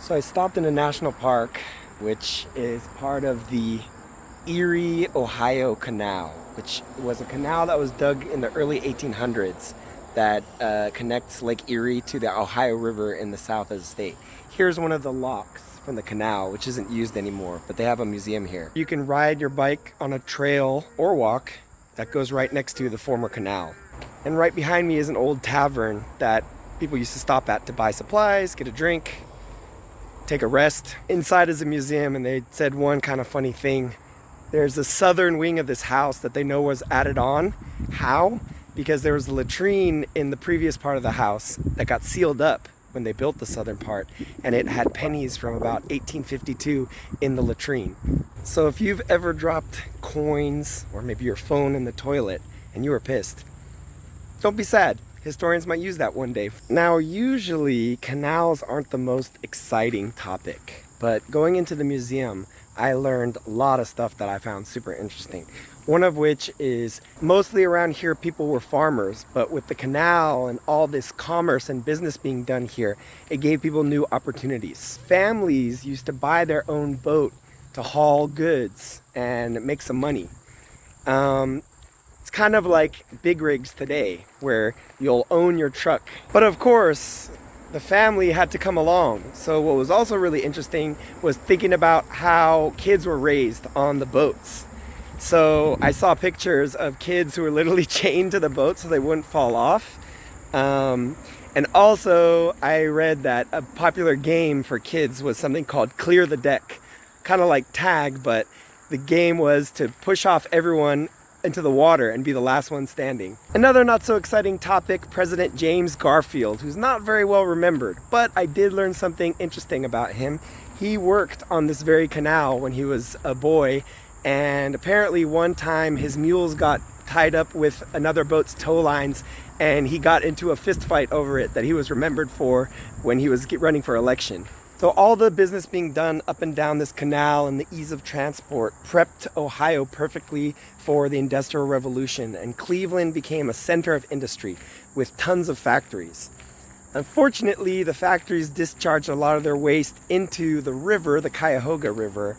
So I stopped in a national park, which is part of the Erie, Ohio Canal, which was a canal that was dug in the early 1800s that connects Lake Erie to the Ohio River in the south of the state. Here's one of the locks from the canal, which isn't used anymore, but they have a museum here. You can ride your bike on a trail or walk that goes right next to the former canal. And right behind me is an old tavern that people used to stop at to buy supplies, get a drink, take a rest. Inside is a museum, and they said one kind of funny thing. There's a southern wing of this house that they know was added on. How? Because there was a latrine in the previous part of the house that got sealed up when they built the southern part, and it had pennies from about 1852 in the latrine. So if you've ever dropped coins or maybe your phone in the toilet and you were pissed, don't be sad. Historians might use that one day. Now, usually canals aren't the most exciting topic, but going into the museum, I learned a lot of stuff that I found super interesting. One of which is mostly around here people were farmers, but with the canal and all this commerce and business being done here, it gave people new opportunities. Families used to buy their own boat to haul goods and make some money. It's kind of like big rigs today, where you'll own your truck. But of course, the family had to come along. So what was also really interesting was thinking about how kids were raised on the boats. So I saw pictures of kids who were literally chained to the boat so they wouldn't fall off. And also I read that a popular game for kids was something called Clear the Deck. Kind of like tag, but the game was to push off everyone into the water and be the last one standing. Another not so exciting topic, President James Garfield, who's not very well remembered, but I did learn something interesting about him. He worked on this very canal when he was a boy, and apparently one time his mules got tied up with another boat's tow lines, and he got into a fist fight over it that he was remembered for when he was running for election. So all the business being done up and down this canal and the ease of transport prepped Ohio perfectly for the Industrial Revolution, and Cleveland became a center of industry with tons of factories. Unfortunately, the factories discharged a lot of their waste into the river, the Cuyahoga River,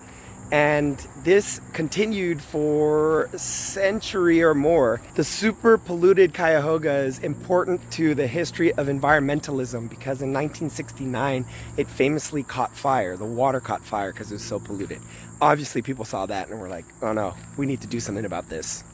and this continued for a century or more. The super polluted Cuyahoga is important to the history of environmentalism because in 1969 it famously caught fire. The water caught fire because it was so polluted. Obviously people saw that and were like, oh no, we need to do something about this.